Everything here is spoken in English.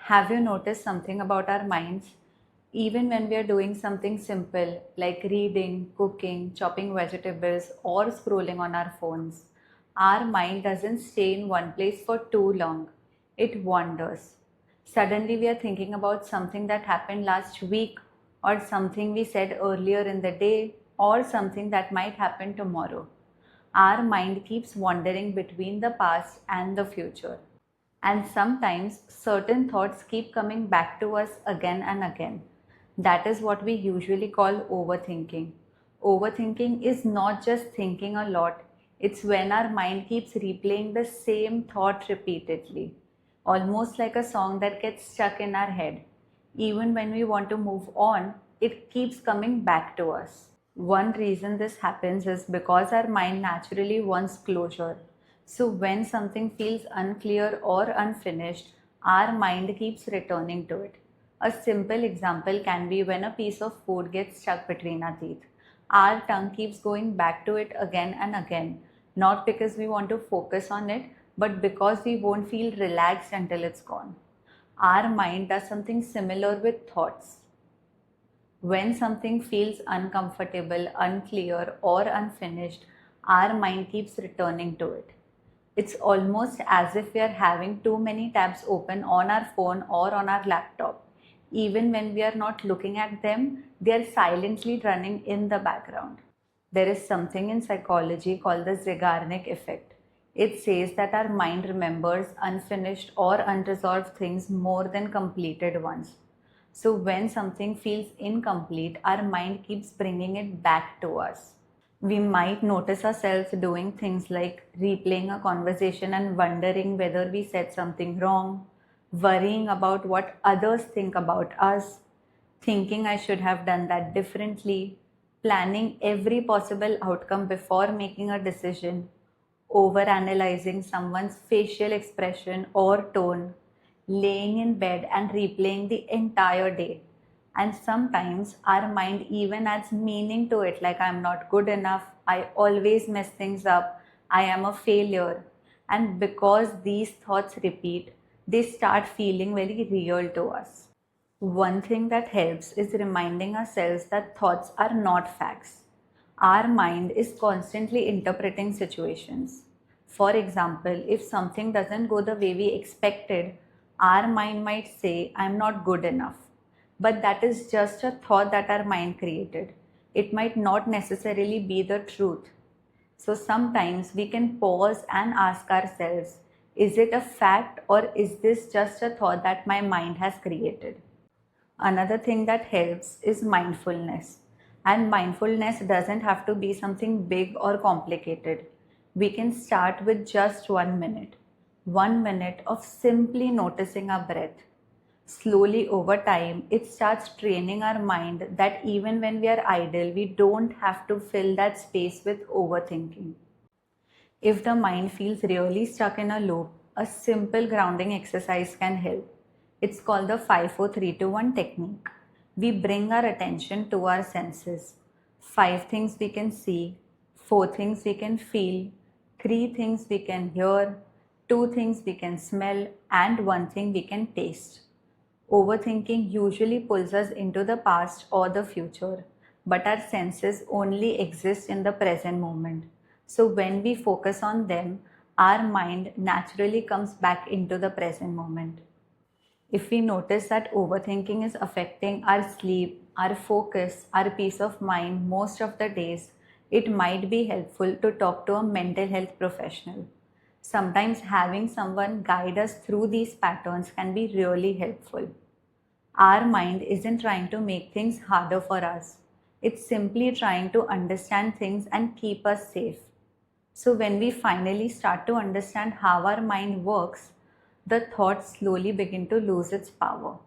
Have you noticed something about our minds? Even when we are doing something simple like reading, cooking, chopping vegetables, or scrolling on our phones, our mind doesn't stay in one place for too long. It wanders. Suddenly, we are thinking about something that happened last week, or something we said earlier in the day, or something that might happen tomorrow. Our mind keeps wandering between the past and the future. And sometimes certain thoughts keep coming back to us again and again. That is what we usually call overthinking. Overthinking is not just thinking a lot, it's when our mind keeps replaying the same thought repeatedly, almost like a song that gets stuck in our head. Even when we want to move on, it keeps coming back to us. One reason this happens is because our mind naturally wants closure. So, when something feels unclear or unfinished, our mind keeps returning to it. A simple example can be when a piece of food gets stuck between our teeth. Our tongue keeps going back to it again and again, not because we want to focus on it, but because we won't feel relaxed until it's gone. Our mind does something similar with thoughts. When something feels uncomfortable, unclear, or unfinished, our mind keeps returning to it. It's almost as if we are having too many tabs open on our phone or on our laptop. Even when we are not looking at them, they are silently running in the background. There is something in psychology called the Zeigarnik effect. It says that our mind remembers unfinished or unresolved things more than completed ones. So, when something feels incomplete, our mind keeps bringing it back to us. We might notice ourselves doing things like replaying a conversation and wondering whether we said something wrong, worrying about what others think about us, thinking I should have done that differently, planning every possible outcome before making a decision, overanalyzing someone's facial expression or tone, laying in bed and replaying the entire day. And sometimes our mind even adds meaning to it, like I'm not good enough, I always mess things up, I am a failure. And because these thoughts repeat, they start feeling very real to us. One thing that helps is reminding ourselves that thoughts are not facts. Our mind is constantly interpreting situations. For example, if something doesn't go the way we expected, our mind might say, I'm not good enough. But that is just a thought that our mind created. It might not necessarily be the truth. So sometimes we can pause and ask ourselves, is it a fact or is this just a thought that my mind has created? Another thing that helps is mindfulness. And mindfulness doesn't have to be something big or complicated. We can start with just 1 minute. 1 minute of simply noticing our breath. Slowly over time, it starts training our mind that even when we are idle, we don't have to fill that space with overthinking. If the mind feels really stuck in a loop, a simple grounding exercise can help. It's called the 5 4 3 2 1 technique. We bring our attention to our senses. 5 things we can see, 4 things we can feel, 3 things we can hear, 2 things we can smell, and 1 thing we can taste. Overthinking usually pulls us into the past or the future, but our senses only exist in the present moment. So when we focus on them, our mind naturally comes back into the present moment. If we notice that overthinking is affecting our sleep, our focus, our peace of mind most of the days, it might be helpful to talk to a mental health professional. Sometimes having someone guide us through these patterns can be really helpful. Our mind isn't trying to make things harder for us. It's simply trying to understand things and keep us safe. So, when we finally start to understand how our mind works, the thoughts slowly begin to lose its power.